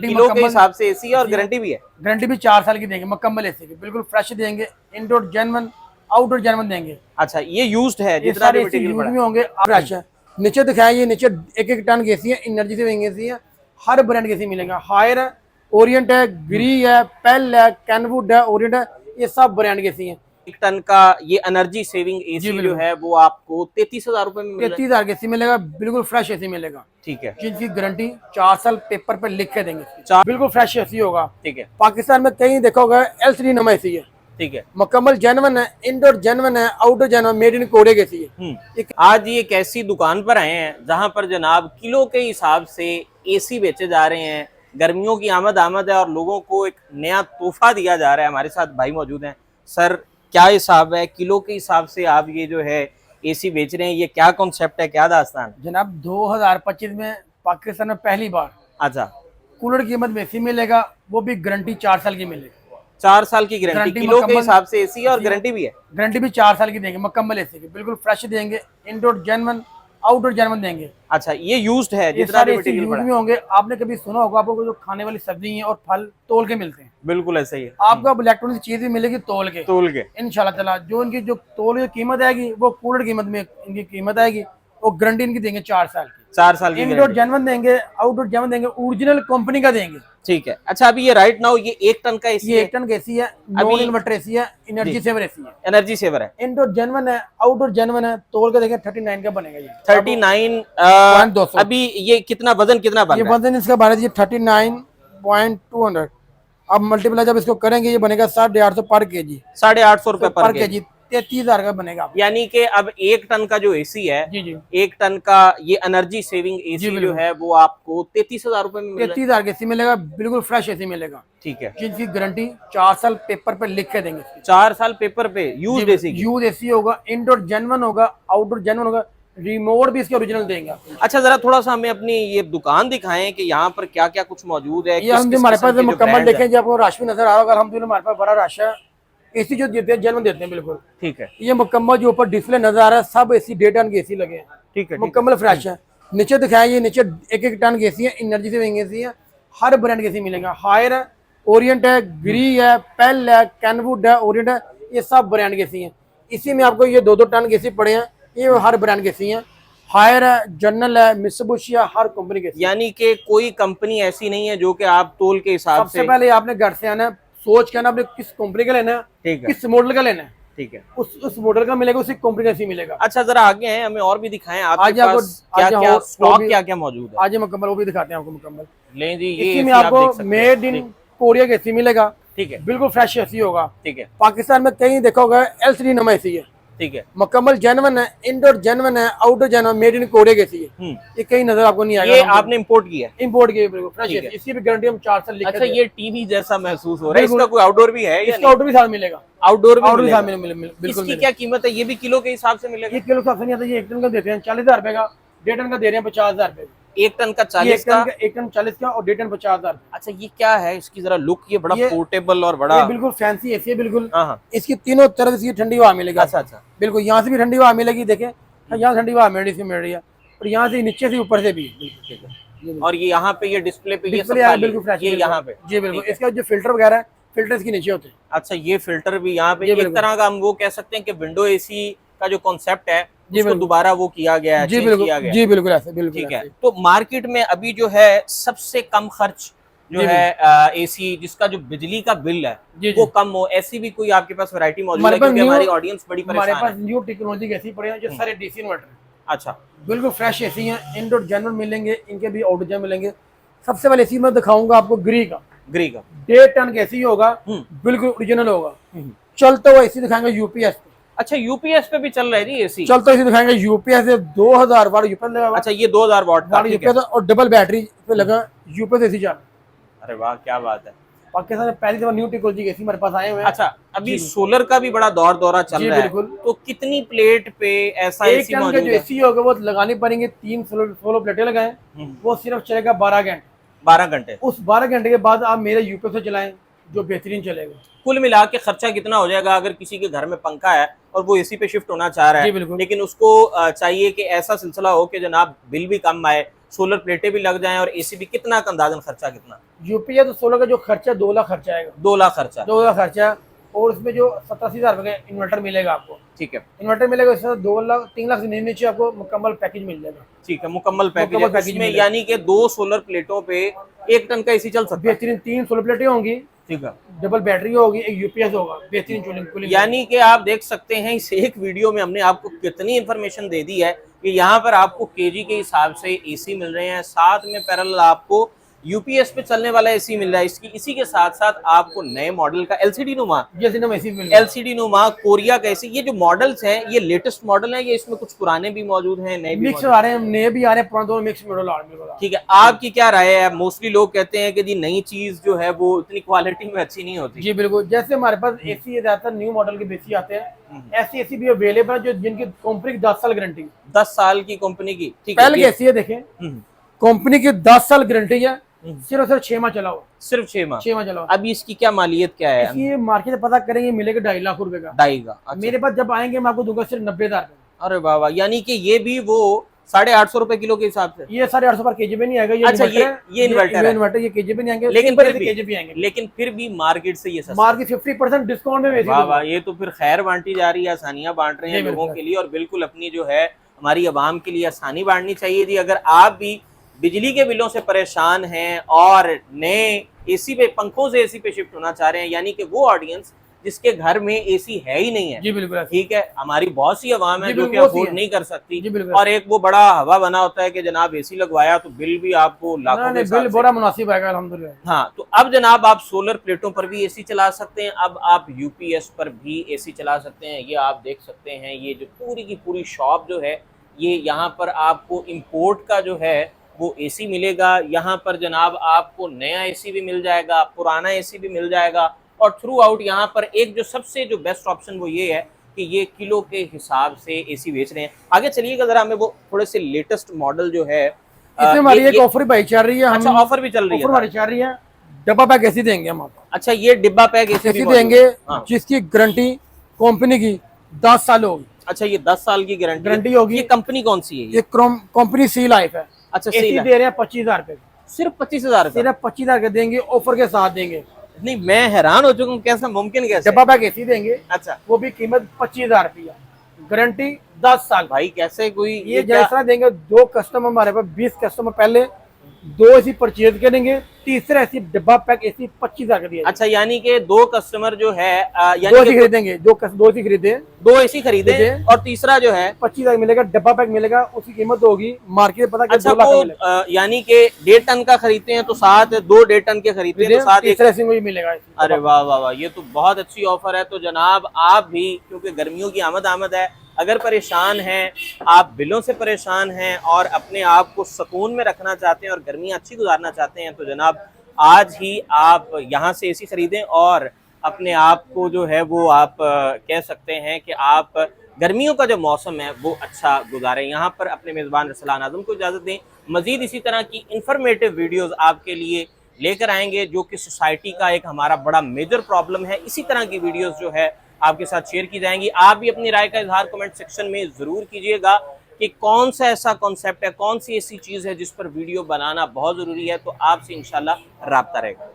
Kilo के हिसाब से एसी है और गारंटी भी है। गारंटी भी 4 साल की देंगे मुकम्मल एसी की, बिल्कुल फ्रेश देंगे, इंडोर जेन्युइन आउटडोर जेन्युइन देंगे। अच्छा ये यूज्ड है, ये जितना सारे भी एसी मटेरियल यूज पड़ा में होंगे फ्रेश है। नीचे दिखाएं, ये नीचे 1-1 टन की एसी है, एनर्जी से एसी है, हर ब्रांड की एसी मिलेगा। हायर है, ओरिएंट है, ग्री है, पेल है, कैनवुड है, ओरिएंट है, ये सब ब्रांड की एसी है। 1 टन का ये एनर्जी सेविंग एसी जो है वो आपको 33,000 रुपए में मिल रहा है। 33,000 की एसी मिलेगा, बिल्कुल फ्रेश एसी मिलेगा। ठीक है, जिसकी गारंटी 4 साल पेपर पे लिख के देंगे, बिल्कुल फ्रेश एसी होगा। ठीक है, पाकिस्तान में कहीं देखा होगा LCD नमा एसी है, ठीक है, मुकम्मल जेन्युइन है, इंडोर जेन्युइन है, outdoor genuine, made in Korea की एसी है। आज ये एक ऐसी दुकान पर आए हैं जहां पर जनाब किलो के हिसाब से एसी बेचे जा रहे हैं। गर्मियों की आमद है और लोगों को एक नया तोहफा दिया जा रहा है। हमारे साथ भाई मौजूद हैं। सर क्या हिसाब है, किलो के हिसाब से आप ये जो है एसी बेच रहे हैं, ये क्या कॉन्सेप्ट है, क्या दास्तान? जनाब 2025 में पाकिस्तान में पहली बार अच्छा, कूलर की कीमत में एसी मिलेगा, वो भी गारंटी 4 साल की मिलेगी। 4 साल की गारंटी किलो के हिसाब से एसी है और गारंटी भी है। गारंटी भी 4 साल की देंगे मुकम्मल एसी की, बिल्कुल फ्रेश देंगे, इंडोर जेन्युइन आउटडोर जेन्युइन देंगे। अच्छा ये यूज्ड है, ये जितना भी सारे मटेरियल यूज पड़ा में है। होंगे। आपने कभी सुना होगा, आपको जो खाने वाली सब्जी है और फल तोल के मिलते हैं, बिल्कुल ऐसा ही है। आपको अब इलेक्ट्रॉनिक चीज भी मिलेगी तोल के, तोल के इंशाल्लाह ताला। जो इनकी जो तोल की कीमत आएगी वो कूलर कीमत में इनकी कीमत आएगी, और गारंटी इनकी देंगे 4 साल की। 4 साल की इंडोर गारंटी। जेन्युइन देंगे, आउटडोर जेन्युइन देंगे, ओरिजिनल कंपनी का देंगे। ठीक है। अच्छा अभी ये राइट नाउ ये 1 टन का एसी ये है, 1 टन का एसी है, नॉन इन्वर्टर एसी है, एनर्जी सेवर एसी है, एनर्जी सेवर है। इंडोर जेन्युइन है, आउटडोर जेन्युइन है। तोल के देखें 39 का बनेगा ये, 39 200। अभी ये कितना वजन कितना बन ये रहा है? वजन इसका बना दीजिए 39.200। अब मल्टीप्लाई जब इसको करेंगे ये बनेगा 850 पर केजी, 850 रुपए पर केजी 33,000 का बनेगा। यानी कि अब 1 टन का जो एसी है, जी जी 1 टन का ये एनर्जी सेविंग एसी जो है वो आपको 33,000 रुपए में मिल रहा है। 33,000 का एसी मिलेगा, बिल्कुल फ्रेश एसी मिलेगा। ठीक है, जिसकी गारंटी 4 साल पेपर पे लिख के देंगे। 4 साल पेपर पे यूज्ड एसी की। यूज एसी होगा, इंडोर जेन्युइन होगा, आउटडोर जेन्युइन होगा, रिमोट भी इसके ओरिजिनल देंगे। अच्छा जरा थोड़ा सा हमें अपनी ये दुकान दिखाएं कि यहाँ पर क्या क्या कुछ मौजूद है। ये हम हमारे पास मुकम्मल देखें, जब आपको रश भी नजर आ रहा होगा, अल्हम्दुलिल्लाह हमारे पास बड़ा रश है। एसी जो देते हैं जेन्युइन देते हैं बिल्कुल। ठीक है, ये मुकम्मल जो ऊपर डिस्प्ले नजर आ रहा है, सब एसी 1.5 टन के एसी लगे हैं, ठीक है, मुकम्मल फ्रेश है। नीचे दिखाएं, ये नीचे 1-1 टन की एसी है, एनर्जी से एसी है, हर ब्रांड की एसी मिलेगा। हायर है, ओरिएंट है, ग्री है, पेल है, कैनवुड है, ओरिएंट है, ये सब ब्रांड की एसी है। इसी में आपको ये 2-2 टन की एसी पड़े हैं, ये हर ब्रांड की एसी है। हायर है, जनरल है, मित्सुबिशी है, हर कंपनी के। यानी कि कोई कंपनी ऐसी नहीं है जो कि आप तोल के हिसाब से। सबसे पहले आपने घर से आना है, सोच के आना आपने किस कंपनी का लेना है, ठीक है, किस मॉडल का लेना है, ठीक है, उस मॉडल का मिलेगा, उसी कंपनी का एसी मिलेगा। अच्छा जरा आगे हैं, हमें और भी दिखाएं आपके आज आपको पास क्या क्या स्टॉक क्या क्या मौजूद है। आज मुकम्मल वो भी दिखाते हैं आपको मुकम्मल। लें जी, ये इसी में एसी आप देख आपको सकते हैं। मेड इन कोरिया का एसी मिलेगा, ठीक है, बिल्कुल फ्रेश एसी होगा। ठीक है, पाकिस्तान में कहीं देखा होगा LCD नमा एसी है, ठीक है। मुकम्मल जेन्युइन है, इंडोर जेन्युइन है, outdoor genuine, made in Korea का एसी है। ये कहीं नजर आपको नहीं आएगा। ये आपने इंपोर्ट किया है? इंपोर्ट किया बिल्कुल फ्रेश एसी, इसकी भी गारंटी हम 4 साल लिख के अच्छा देंगे। ये टीवी जैसा महसूस हो रहा है, इसका कोई आउटडोर भी है या इसका नहीं? आउटडोर भी साथ मिलेगा, आउटडोर भी आउटडोर मिलेगा? साथ बिल्कुल। इसकी क्या कीमत है? ये भी किलो के हिसाब से मिलेगा? ये किलो का नहीं आता, ये 1 टन का देते हैं 40,000 रुपए का, 1.5 टन का दे रहे हैं 50,000 रुपए। 1 टन का 40 का? 1 टन 40 का और 1.5 टन 50,000। अच्छा ये क्या है, इसकी जरा लुक, ये बड़ा पोर्टेबल और बड़ा। ये बिल्कुल फैंसी एसी है बिल्कुल। हाँ हाँ, इसकी तीनों तरफ इसकी ठंडी हवा मिलेगी। अच्छा अच्छा, बिल्कुल यहाँ से भी ठंडी हवा मिलेगी, देखें यहाँ ठंडी हवा मिल रही है, और यहाँ से नीचे से ऊपर से भी। और ये यहाँ पे ये डिस्प्ले पे ये सब बिल्कुल फ्रेश, ये यहाँ पे जी बिल्कुल। इसका जो फिल्टर वगैरह है, फिल्टर इसके नीचे होते हैं। अच्छा ये फिल्टर भी यहाँ पे, एक तरह का हम वो कह सकते हैं कि विंडो एसी का जो कॉन्सेप्ट है उसको दोबारा वो किया गया है, जी बिल्कुल, जी बिल्कुल ऐसे, बिल्कुल ठीक है। तो मार्केट में अभी जो है सबसे कम खर्च जो है एसी, जिसका जो बिजली का बिल है वो कम हो, ऐसी भी कोई आपके पास वैरायटी मौजूद है? क्योंकि हमारी ऑडियंस बड़ी परेशान है। हमारे पास न्यू टेक्नोलॉजी की एसी पड़े हैं जो सारे डीसी इन्वर्टर। अच्छा बिल्कुल फ्रेश एसी हैं, इंडोर जेन्युइन मिलेंगे, इनके भी आउटडोर जेन्युइन मिलेंगे। सबसे पहले एसी में दिखाऊंगा आपको ग्री का 1.5 टन का एसी होगा, बिल्कुल ओरिजिनल होगा। चलता हुआ एसी दिखाएंगे यूपीएस पे। अच्छा यूपीएस पे भी चल रहा है जी एसी? चलता एसी दिखाएंगे यूपीएस से 2000 वाट यूपीएस लगा। अच्छा ये 2000 वाट का यूपीएस और डबल बैटरी पे लगा यूपीएस एसी चल। अरे वाह क्या बात है, पाकिस्तान में पहली दफा न्यू टेक्नोलॉजी एसी हमारे पास आए हुए हैं। अच्छा अभी सोलर का भी बड़ा दौरा चल रहा है, तो कितनी प्लेट पे ऐसा एसी मौजूद है? जो एसी होगा वो लगानी पड़ेंगे, 3 सोलर प्लेटें लगाएं, वो सिर्फ चलेगा 12 घंटे। 12 घंटे? उस 12 घंटे के बाद आप मेरे यूपीएस से चलाएं जो बेहतरीन चलेगा। कुल मिला के खर्चा कितना हो जाएगा अगर किसी के घर में पंखा है और वो एसी पे शिफ्ट होना चाह रहा है, लेकिन उसको चाहिए कि ऐसा सिलसिला हो कि जनाब बिल भी कम आए सोलर प्लेटें भी लग जाएं और एसी भी, कितना का अंदाजन खर्चा कितना? यूपीएस तो 16 का जो खर्चा 2 लाख खर्चा आएगा, 2 लाख खर्चा। 2 लाख खर्चा, और उसमें जो 87,000 रुपए का इन्वर्टर मिलेगा आपको। ठीक है, इन्वर्टर मिलेगा, इससे 2 लाख 3 लाख से नीचे आपको मुकम्मल पैकेज मिल जाएगा। ठीक है, मुकम्मल पैकेज मुकम्मल है। पैकेज इसमें मिलेगा। यानी कि 2 सोलर प्लेटों पे 1 टन का एसी चल सकता है। बेहतरीन 3 सोलर प्लेटें होंगी, ठीक है, डबल बैटरी होगी, एक यूपीएस होगा, बेहतरीन कूलिंग। यानी कि आप देख सकते हैं इस एक वीडियो में हमने आपको कितनी इंफॉर्मेशन दे दी है कि यहाँ पर आपको केजी के हिसाब से एसी मिल रहे हैं, साथ में पैरेलल आपको यूपीएस पे चलने वाला एसी मिल रहा है। इसी के साथ साथ आपको नए मॉडल का एलसीडी नुमा कोरिया का एसी, ये जो मॉडल्स हैं ये लेटेस्ट मॉडल है, ये इसमें कुछ पुराने भी मौजूद हैं, नए भी मिक्स आ रहे हैं, नए भी आ रहे हैं, पुराने दोनों मिक्स मॉडल आ रहे हैं। ठीक है, आपकी क्या राय है? मोस्टली लोग कहते हैं कि जी नई चीज जो है वो इतनी क्वालिटी में अच्छी नहीं होती। जी बिल्कुल, जैसे हमारे पास एसी ज्यादातर न्यू मॉडल के बेसी आते हैं, ऐसी एसी भी अवेलेबल है जो जिनकी कंपनी की 10 साल गारंटी, 10 साल की कंपनी की। ठीक है, पहले की एसी है, देखें कंपनी की 10 साल गारंटी है, सिर्फ 6 माह चला हुआ, सिर्फ 6 माह। 6 माह चला हुआ। अभी इसकी क्या मालियत क्या है? इसकी मार्केट में पता करेंगे, मिलेगा 2.5 लाख रुपए का। 2.5 का? अच्छा। मेरे पास जब आएंगे मैं आपको दूंगा सिर्फ 90,000। अरे बाबा, यानी कि ये भी वो 850 रुपए किलो के हिसाब से? ये 850 पर केजी पे नहीं आएगा। ये अच्छा, ये इन्वर्टर ये केजी पे नहीं आएंगे, लेकिन फिर भी मार्केट से ये मार्केट 50% डिस्काउंट में। वाह, ये तो फिर खैर बांटी जा रही है, आसानियां बांट रहे हैं लोगों के लिए, और बिल्कुल अपनी जो है हमारी आवाम के लिए आसानी बांटनी चाहिए जी। अगर आप भी बिजली के बिलों से परेशान हैं और नए एसी पे, पंखों से एसी पे शिफ्ट होना चाह रहे हैं, यानी कि वो ऑडियंस जिसके घर में एसी है ही नहीं है, जी बिल्कुल, ठीक है, हमारी बहुत सी आवाम है जो कि अफोर्ड नहीं कर सकती, जी बिल्कुल, और एक वो बड़ा हवा बना होता है कि जनाब एसी लगवाया तो बिल भी आपको लाखों के बिल बड़ा मुनासिब आएगा अल्हम्दुलिल्लाह। हाँ, तो अब जनाब आप सोलर प्लेटों पर भी एसी चला सकते हैं, अब आप यूपीएस पर भी एसी चला सकते हैं। ये आप देख सकते हैं, ये जो पूरी की पूरी शॉप जो है, ये यहाँ पर आपको इम्पोर्ट का जो है वो एसी मिलेगा। यहाँ पर जनाब आपको नया एसी भी मिल जाएगा, पुराना एसी भी मिल जाएगा, और थ्रू आउट यहाँ पर एक जो सबसे जो बेस्ट ऑप्शन वो ये है कि ये किलो के हिसाब से एसी बेच रहे हैं। आगे चलिएगा जरा, हमें वो थोड़े से लेटेस्ट मॉडल जो है, इसमें हमारी एक ऑफर भाई चल रही है। अच्छा, ऑफर भी चल रही है, ऑफर हमारी चल रही है, डब्बा पैक एसी देंगे हम आपको। अच्छा, ये डिब्बा पैक एसी देंगे जिसकी गारंटी कंपनी की 10 साल होगी। अच्छा, ये 10 साल की गारंटी होगी। ये कंपनी कौन सी है? ये कंपनी सी लाइफ है। अच्छा, एसी दे रहे हैं 25,000 रुपए, सिर्फ 25,000, सिर्फ 25,000 के देंगे, ऑफर के साथ देंगे। नहीं, मैं हैरान हो चुका हूँ, कैसा मुमकिन, कैसे? डब्बा पैक एसी देंगे, अच्छा, वो भी कीमत 25,000 रुपया, गारंटी 10 साल। भाई कैसे कोई ये जैसा देंगे, 2 कस्टमर हमारे पास, 20 कस्टमर पहले 2 एसी परचेज करेंगे, तीसरा एसी डब्बा पैक एसी 25,000 का दिया। अच्छा, यानी कि 2 कस्टमर जो है, यानी 2 एसी खरीदेंगे, 2 एसी खरीदे, 2 एसी खरीदे, और तीसरा जो है 25,000 मिलेगा, डब्बा पैक मिलेगा, उसकी कीमत होगी मार्केट पता। अच्छा, 2 लाख का मिलेगा। यानी कि 1.5 टन का खरीदते हैं तो साथ 2 1.5 टन के खरीदते हैं तो साथ तीसरा एसी में मिलेगा। अरे वाह वाह वाह, ये तो बहुत अच्छी ऑफर है। तो जनाब आप भी, क्योंकि गर्मियों की आमद है, अगर परेशान हैं, आप बिलों से परेशान हैं और अपने आप को सुकून में रखना चाहते हैं और गर्मियाँ अच्छी गुजारना चाहते हैं, तो जनाब आज ही आप यहाँ से एसी खरीदें और अपने आप को जो है वो आप कह सकते हैं कि आप गर्मियों का जो मौसम है वो अच्छा गुजारें। यहाँ पर अपने मेज़बान रसलान आज़म को इजाज़त दें। मज़ीद इसी तरह की इंफॉर्मेटिव वीडियोज़ आपके लिए लेकर आएंगे, जो कि सोसाइटी का एक हमारा बड़ा मेजर प्रॉब्लम है। इसी तरह की वीडियोज़ जो है आपके साथ शेयर की जाएंगी। आप भी अपनी राय का इजहार कमेंट सेक्शन में ज़रूर कीजिएगा कि कौन सा ऐसा कॉन्सेप्ट है, कौन सी ऐसी चीज़ है जिस पर वीडियो बनाना बहुत ज़रूरी है। तो आपसे इंशाल्लाह राब्ता रहेगा।